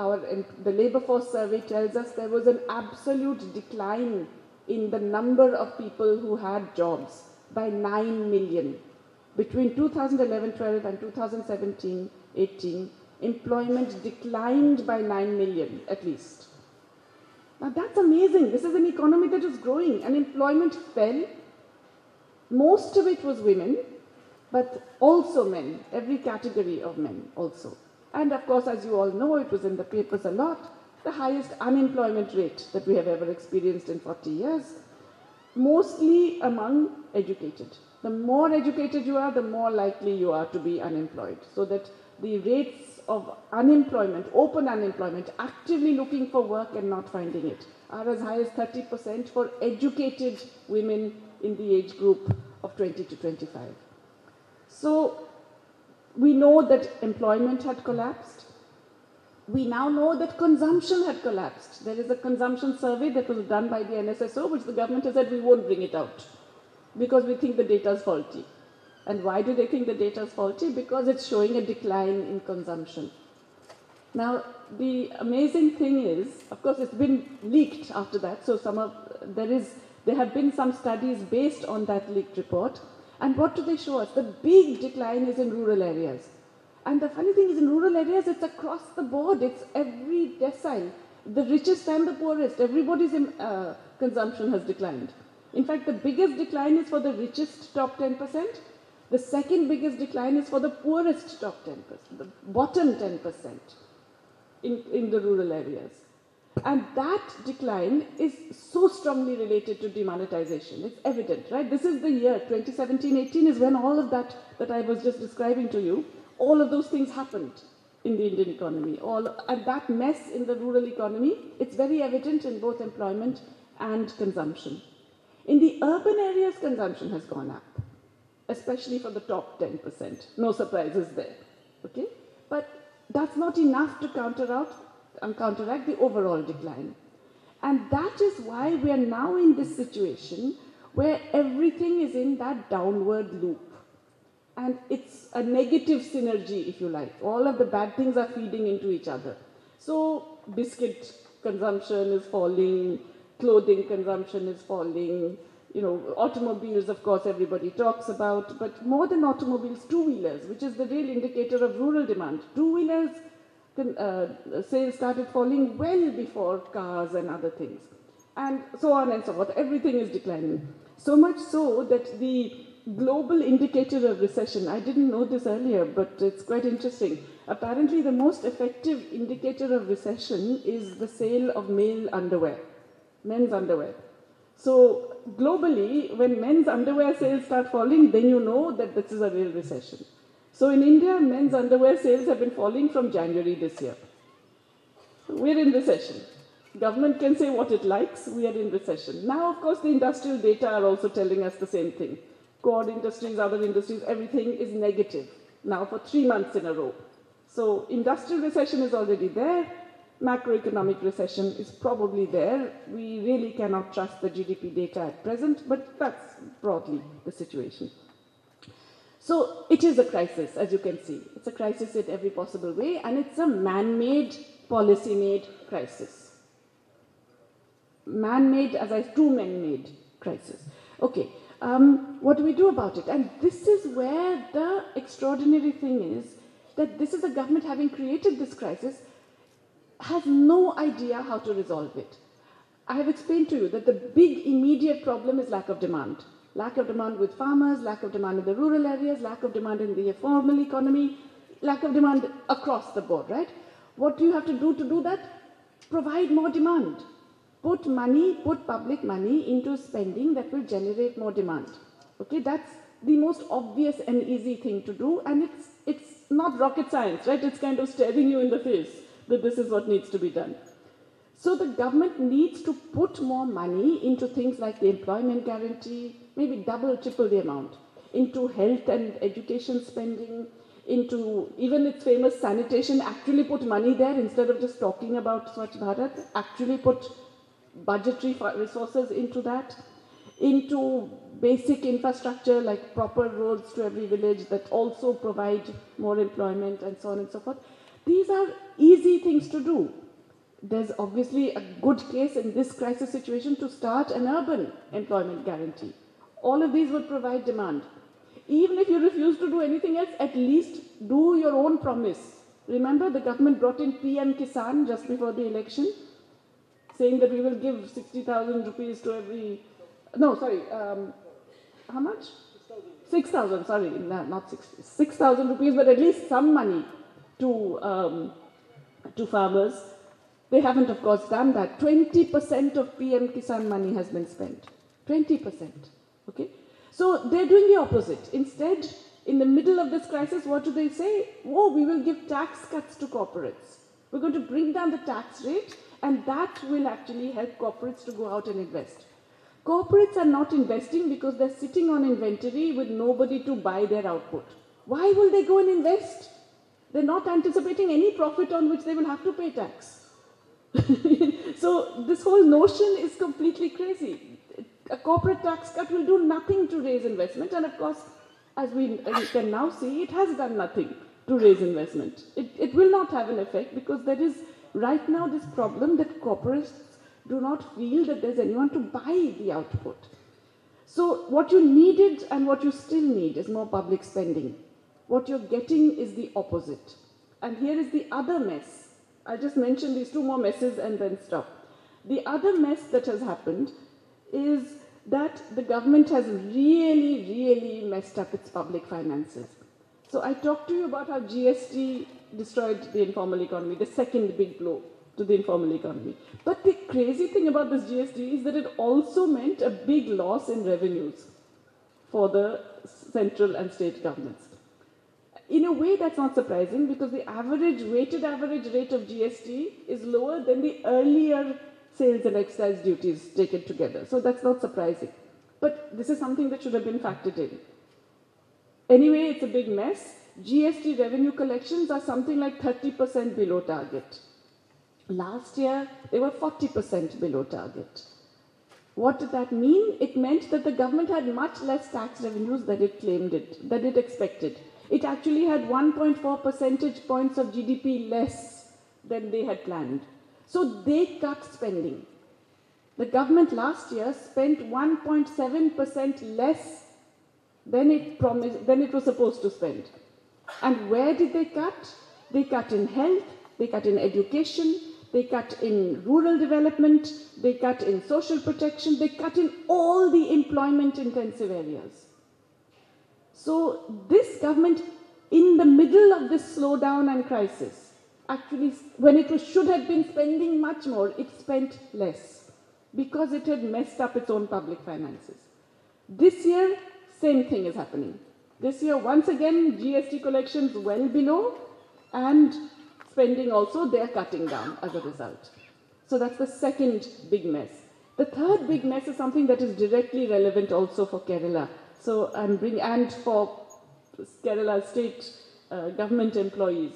the labor force survey tells us there was an absolute decline in the number of people who had jobs by 9 million. Between 2011-12 and 2017-18, employment declined by 9 million at least. Now that's amazing. This is an economy that is growing. Unemployment fell. Most of it was women, but also men, every category of men also. And of course, as you all know, it was in the papers a lot, the highest unemployment rate that we have ever experienced in 40 years, mostly among educated. The more educated you are, the more likely you are to be unemployed. So that the rates of unemployment, open unemployment, actively looking for work and not finding it, are as high as 30% for educated women in the age group of 20 to 25. So we know that employment had collapsed. We now know that consumption had collapsed. There is a consumption survey that was done by the NSSO, which the government has said we won't bring it out because we think the data is faulty. And why do they think the data is faulty? Because it's showing a decline in consumption. Now, the amazing thing is, of course, it's been leaked after that. So there have been some studies based on that leaked report. And what do they show us? The big decline is in rural areas. And the funny thing is, in rural areas, it's across the board. It's every decile. The richest and the poorest. Everybody's consumption has declined. In fact, the biggest decline is for the richest top 10%. The second biggest decline is for the poorest top 10%, the bottom 10% in the rural areas. And that decline is so strongly related to demonetization. It's evident, right? This is the year, 2017-18 is when all of that I was just describing to you, all of those things happened in the Indian economy. And that mess in the rural economy, it's very evident in both employment and consumption. In the urban areas, consumption has gone up, especially for the top 10%. No surprises there, okay? But that's not enough to counteract the overall decline. And that is why we are now in this situation where everything is in that downward loop. And it's a negative synergy, if you like. All of the bad things are feeding into each other. So biscuit consumption is falling, clothing consumption is falling, automobiles, of course, everybody talks about, but more than automobiles, two-wheelers, which is the real indicator of rural demand. Two-wheelers sales started falling well before cars and other things. And so on and so forth. Everything is declining. So much so that the global indicator of recession, I didn't know this earlier, but it's quite interesting. Apparently, the most effective indicator of recession is the sale of male underwear, men's underwear. So globally, when men's underwear sales start falling, then you know that this is a real recession. So in India, men's underwear sales have been falling from January this year. We're in recession. Government can say what it likes, we are in recession. Now, of course, the industrial data are also telling us the same thing. Core industries, other industries, everything is negative now for 3 months in a row. So industrial recession is already there. Macroeconomic recession is probably there. We really cannot trust the GDP data at present, but that's broadly the situation. So it is a crisis, as you can see. It's a crisis in every possible way, and it's a man-made, policy-made crisis. Man-made, two men-made crisis. Okay, what do we do about it? And this is where the extraordinary thing is, that this is a government having created this crisis, has no idea how to resolve it. I have explained to you that the big immediate problem is lack of demand. Lack of demand with farmers, lack of demand in the rural areas, lack of demand in the formal economy, lack of demand across the board, right? What do you have to do that? Provide more demand. Put public money into spending that will generate more demand. Okay, that's the most obvious and easy thing to do, and it's not rocket science, right? It's kind of staring you in the face that this is what needs to be done. So the government needs to put more money into things like the employment guarantee, maybe double, triple the amount, into health and education spending, into even its famous sanitation, actually put money there instead of just talking about Swachh Bharat, actually put budgetary resources into that, into basic infrastructure like proper roads to every village that also provide more employment and so on and so forth. These are easy things to do. There's obviously a good case in this crisis situation to start an urban employment guarantee. All of these would provide demand. Even if you refuse to do anything else, at least do your own promise. Remember, the government brought in PM Kisan just before the election, saying that we will give 60,000 rupees to every... No, sorry, how much? 6,000, sorry, not 60. 6,000 rupees, but at least some money to farmers. They haven't, of course, done that. 20% of PM Kisan money has been spent. 20%. Okay? So they're doing the opposite. Instead, in the middle of this crisis, what do they say? Oh, we will give tax cuts to corporates. We're going to bring down the tax rate, and that will actually help corporates to go out and invest. Corporates are not investing because they're sitting on inventory with nobody to buy their output. Why will they go and invest? They're not anticipating any profit on which they will have to pay tax. So this whole notion is completely crazy. A corporate tax cut will do nothing to raise investment, and of course, as we can now see, it has done nothing to raise investment. It will not have an effect because there is right now this problem that corporates do not feel that there's anyone to buy the output. So what you needed and what you still need is more public spending. What you're getting is the opposite. And here is the other mess. I'll just mention these two more messes and then stop. The other mess that has happened is that the government has really, really messed up its public finances. So I talked to you about how GST destroyed the informal economy, the second big blow. to the informal economy. But the crazy thing about this GST is that it also meant a big loss in revenues for the central and state governments. In a way, that's not surprising because the weighted average rate of GST is lower than the earlier sales and excise duties taken together. So that's not surprising. But this is something that should have been factored in. Anyway, it's a big mess. GST revenue collections are something like 30% below target. Last year, they were 40% below target. What did that mean? It meant that the government had much less tax revenues than it expected. It actually had 1.4 percentage points of GDP less than they had planned. So they cut spending. The government last year spent 1.7% less than it was supposed to spend. And where did they cut? They cut in health, they cut in education, they cut in rural development, they cut in social protection, they cut in all the employment-intensive areas. So this government, in the middle of this slowdown and crisis, actually, when it should have been spending much more, it spent less because it had messed up its own public finances. This year, same thing is happening. This year, once again, GST collections well below, and spending also, they're cutting down as a result. So that's the second big mess. The third big mess is something that is directly relevant also for Kerala. So and for Kerala state government employees,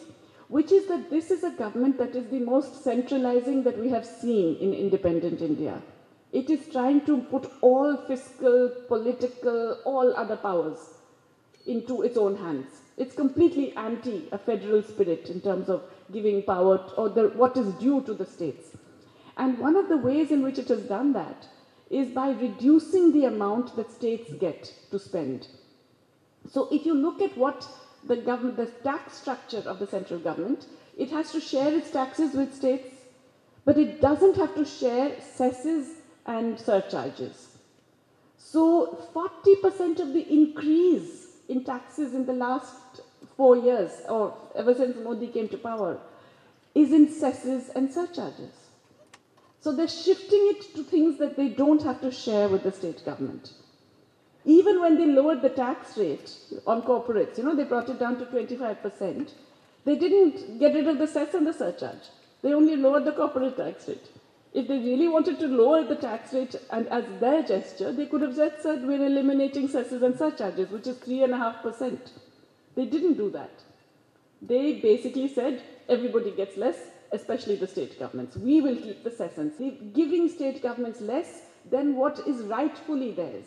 which is that this is a government that is the most centralizing that we have seen in independent India. It is trying to put all fiscal, political, all other powers into its own hands. It's completely anti a federal spirit in terms of giving power or what is due to the states. And one of the ways in which it has done that is by reducing the amount that states get to spend. So if you look at what the tax structure of the central government, it has to share its taxes with states, but it doesn't have to share cesses and surcharges. So 40% of the increase in taxes in the last 4 years, or ever since Modi came to power, is in cesses and surcharges. So they're shifting it to things that they don't have to share with the state government. Even when they lowered the tax rate on corporates, they brought it down to 25%, they didn't get rid of the cess and the surcharge. They only lowered the corporate tax rate. If they really wanted to lower the tax rate and as their gesture, they could have just said, we're eliminating cesses and surcharges, which is 3.5%. They didn't do that. They basically said, everybody gets less, especially the state governments. We will keep the cess and giving state governments less than what is rightfully theirs.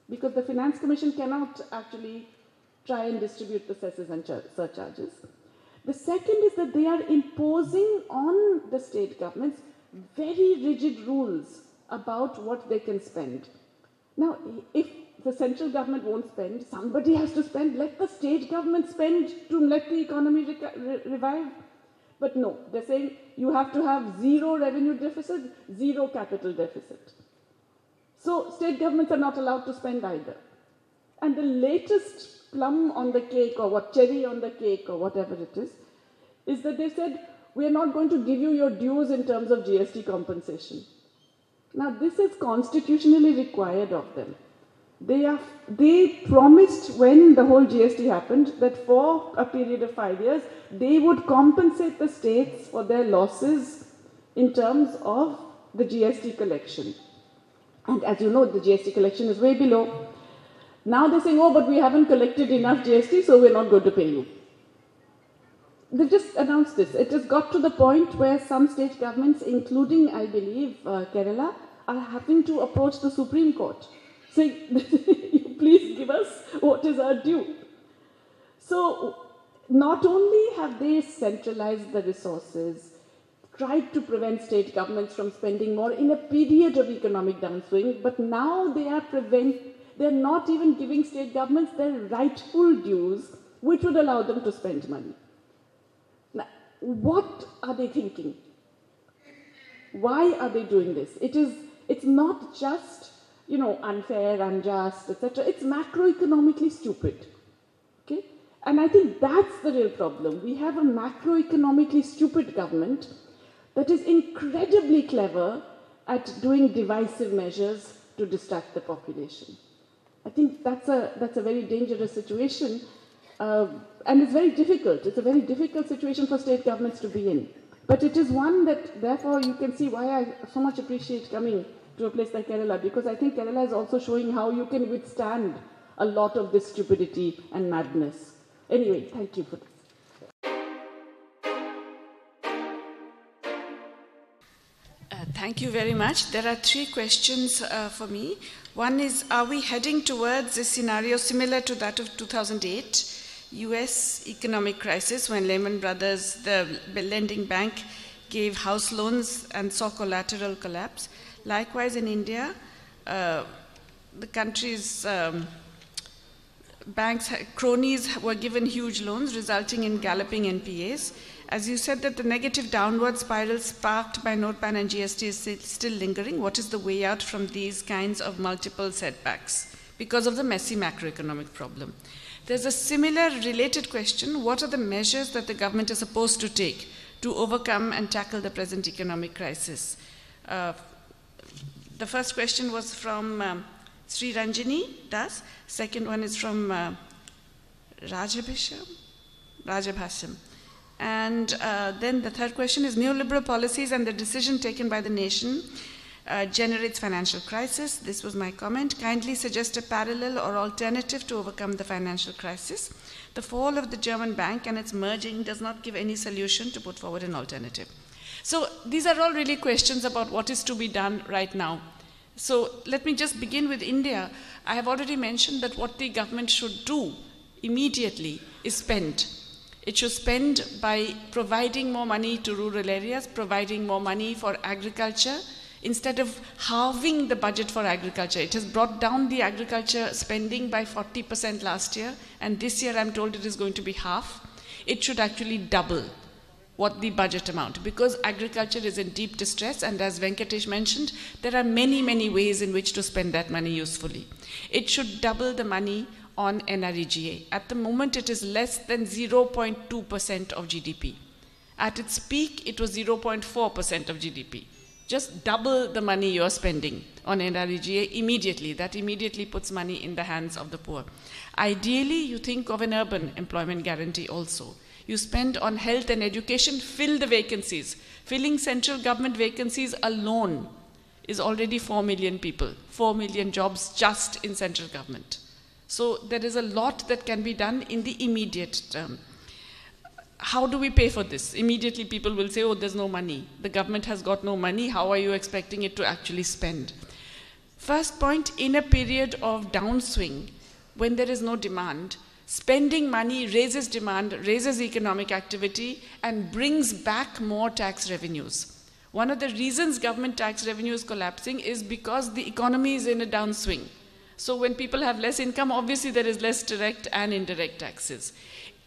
Because the Finance Commission cannot actually try and distribute the cesses and surcharges. The second is that they are imposing on the state governments very rigid rules about what they can spend. Now, if the central government won't spend, somebody has to spend. Let the state government spend to let the economy revive. But no, they're saying you have to have zero revenue deficit, zero capital deficit. So state governments are not allowed to spend either. And the latest plum on the cake, or cherry on the cake, or whatever it is that they said, we are not going to give you your dues in terms of GST compensation. Now, this is constitutionally required of them. They promised when the whole GST happened that for a period of 5 years, they would compensate the states for their losses in terms of the GST collection. And as you know, the GST collection is way below. Now they're saying, oh, but we haven't collected enough GST, so we're not going to pay you. They've just announced this. It has got to the point where some state governments, including, I believe, Kerala, are having to approach the Supreme Court, saying, please give us what is our due. So not only have they centralized the resources, tried to prevent state governments from spending more in a period of economic downswing, but now they're not even giving state governments their rightful dues, which would allow them to spend money. Now, what are they thinking? Why are they doing this? It's not just, unfair, unjust, etc. It's macroeconomically stupid. Okay? And I think that's the real problem. We have a macroeconomically stupid government that is incredibly clever at doing divisive measures to distract the population. I think that's a very dangerous situation, and it's very difficult. It's a very difficult situation for state governments to be in. But it is one that, therefore, you can see why I so much appreciate coming to a place like Kerala, because I think Kerala is also showing how you can withstand a lot of this stupidity and madness. Anyway, thank you for this. Thank you very much. There are three questions for me. One is, are we heading towards a scenario similar to that of 2008, US economic crisis, when Lehman Brothers, the lending bank, gave house loans and saw collateral collapse? Likewise, in India, the country's banks, cronies were given huge loans, resulting in galloping NPAs. As you said that the negative downward spiral sparked by note ban and GST is still lingering, what is the way out from these kinds of multiple setbacks because of the messy macroeconomic problem? There's a similar related question. What are the measures that the government is supposed to take to overcome and tackle the present economic crisis? The first question was from Sri Ranjini Das. Second one is from Rajabhasham. And then the third question is, neoliberal policies and the decision taken by the nation generates financial crisis. This was my comment. Kindly suggest a parallel or alternative to overcome the financial crisis. The fall of the German bank and its merging does not give any solution to put forward an alternative. So these are all really questions about what is to be done right now. So let me just begin with India. I have already mentioned that what the government should do immediately is spend. It should spend by providing more money to rural areas, providing more money for agriculture, instead of halving the budget for agriculture. It has brought down the agriculture spending by 40% last year, and this year I'm told it is going to be half. It should actually double what the budget amount, because agriculture is in deep distress, and as Venkatesh mentioned, there are many, many ways in which to spend that money usefully. It should double the money on NREGA. At the moment, it is less than 0.2% of GDP. At its peak, it was 0.4% of GDP. Just double the money you're spending on NREGA immediately. That immediately puts money in the hands of the poor. Ideally, you think of an urban employment guarantee also. You spend on health and education, fill the vacancies. Filling central government vacancies alone is already 4 million people, 4 million jobs just in central government. So there is a lot that can be done in the immediate term. How do we pay for this? Immediately people will say, oh, there's no money. The government has got no money. How are you expecting it to actually spend? First point, in a period of downswing, when there is no demand, spending money raises demand, raises economic activity, and brings back more tax revenues. One of the reasons government tax revenue is collapsing is because the economy is in a downswing. So when people have less income, obviously there is less direct and indirect taxes.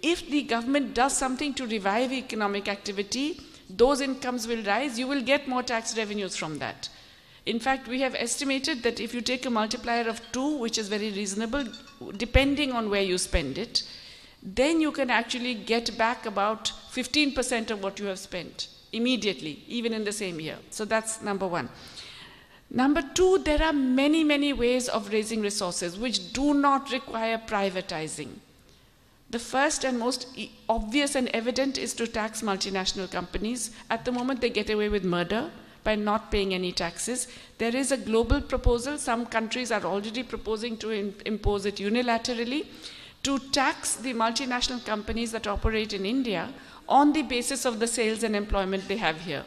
If the government does something to revive economic activity, those incomes will rise, you will get more tax revenues from that. In fact, we have estimated that if you take a multiplier of 2, which is very reasonable, depending on where you spend it, then you can actually get back about 15% of what you have spent immediately, even in the same year. So that's number one. Number two, there are many, many ways of raising resources which do not require privatizing. The first and most obvious and evident is to tax multinational companies. At the moment, they get away with murder by not paying any taxes. There is a global proposal. Some countries are already proposing to impose it unilaterally, to tax the multinational companies that operate in India on the basis of the sales and employment they have here.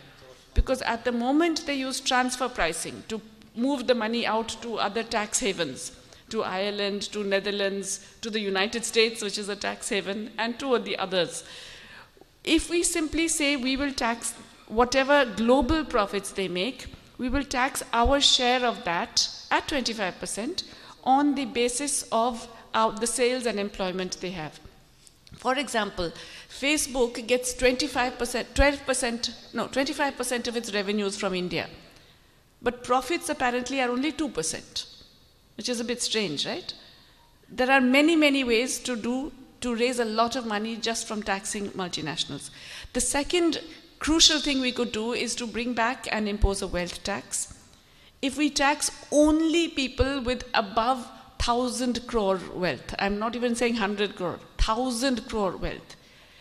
Because at the moment they use transfer pricing to move the money out to other tax havens, to Ireland, to Netherlands, to the United States, which is a tax haven, and to the others. If we simply say we will tax whatever global profits they make, we will tax our share of that at 25% on the basis of the sales and employment they have. For example, Facebook gets 25% of its revenues from India. But profits apparently are only 2%, which is a bit strange, right? There are many, many ways to raise a lot of money just from taxing multinationals. The second crucial thing we could do is to bring back and impose a wealth tax. If we tax only people with above 1,000 crore wealth, I'm not even saying 100 crore, 1,000 crore wealth,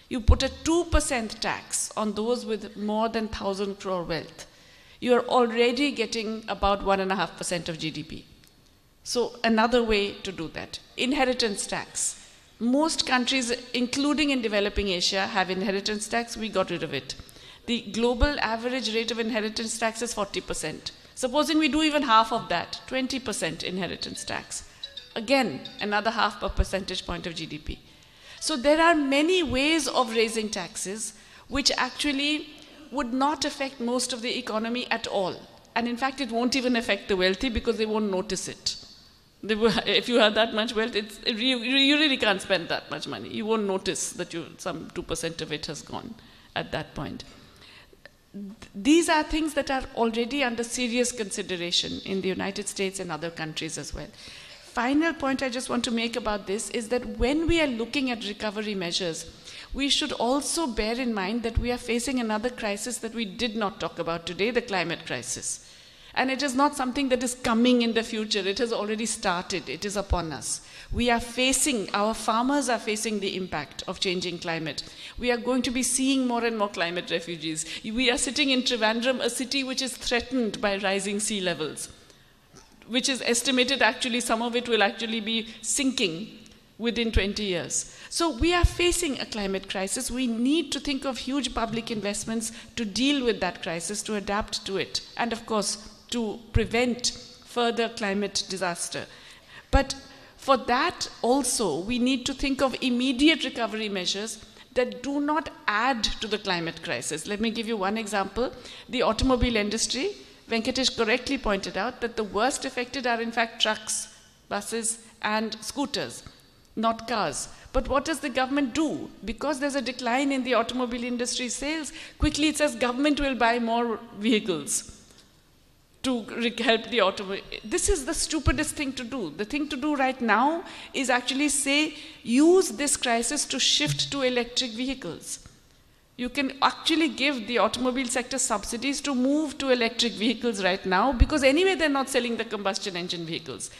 you put a 2% tax on those with more than 1,000 crore wealth, you're already getting about 1.5% of GDP. So another way to do that. Inheritance tax. Most countries, including in developing Asia, have inheritance tax. We got rid of it. The global average rate of inheritance tax is 40%. Supposing we do even half of that, 20% inheritance tax. Again, another half a percentage point of GDP. So there are many ways of raising taxes which actually would not affect most of the economy at all. And in fact, it won't even affect the wealthy because they won't notice it. If you have that much wealth, you really can't spend that much money. You won't notice that some 2% of it has gone at that point. These are things that are already under serious consideration in the United States and other countries as well. Final point I just want to make about this is that when we are looking at recovery measures, we should also bear in mind that we are facing another crisis that we did not talk about today, the climate crisis. And it is not something that is coming in the future. It has already started. It is upon us. Our farmers are facing the impact of changing climate. We are going to be seeing more and more climate refugees. We are sitting in Trivandrum, a city which is threatened by rising sea levels, which is estimated actually, some of it will actually be sinking within 20 years. So we are facing a climate crisis. We need to think of huge public investments to deal with that crisis, to adapt to it, and of course, to prevent further climate disaster. But for that also, we need to think of immediate recovery measures that do not add to the climate crisis. Let me give you one example. The automobile industry, Venkatesh correctly pointed out that the worst affected are in fact trucks, buses, and scooters, not cars. But what does the government do? Because there's a decline in the automobile industry sales, quickly it says government will buy more vehicles to help the automobile. This is the stupidest thing to do. The thing to do right now is actually say, use this crisis to shift to electric vehicles. You can actually give the automobile sector subsidies to move to electric vehicles right now, because anyway they're not selling the combustion engine vehicles.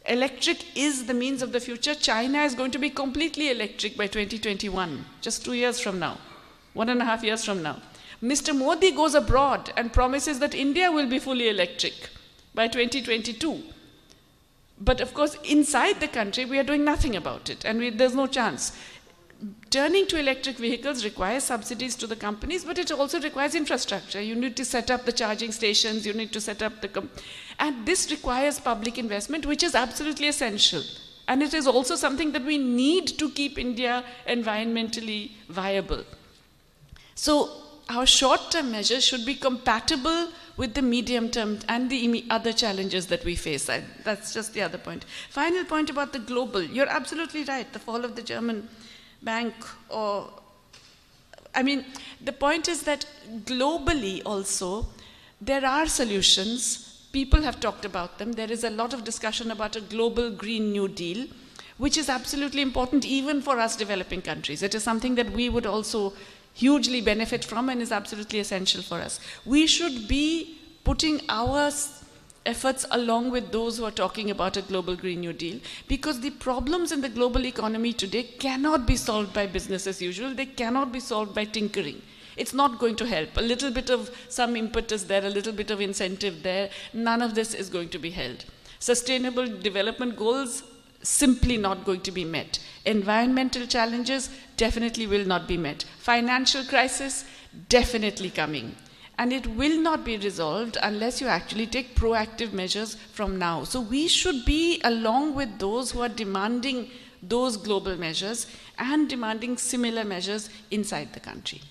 Electric is the means of the future. China is going to be completely electric by 2021, just 2 years from now, 1.5 years from now. Mr. Modi goes abroad and promises that India will be fully electric by 2022. But of course, inside the country, we are doing nothing about it, and there's no chance. Turning to electric vehicles requires subsidies to the companies, but it also requires infrastructure. You need to set up the charging stations, you need to set up and this requires public investment, which is absolutely essential. And it is also something that we need to keep India environmentally viable. So our short-term measures should be compatible with the medium-term and the other challenges that we face. That's just the other point. Final point about the global. You're absolutely right. The fall of the German bank, the point is that globally also, there are solutions. People have talked about them. There is a lot of discussion about a global Green New Deal, which is absolutely important even for us developing countries. It is something that we would also hugely benefit from and is absolutely essential for us. We should be putting our efforts along with those who are talking about a global Green New Deal, because the problems in the global economy today cannot be solved by business as usual. They cannot be solved by tinkering. It's not going to help. A little bit of some impetus there, a little bit of incentive there, none of this is going to be held. Sustainable development goals simply not going to be met. Environmental challenges definitely will not be met. Financial crisis definitely coming. And it will not be resolved unless you actually take proactive measures from now. So we should be along with those who are demanding those global measures and demanding similar measures inside the country.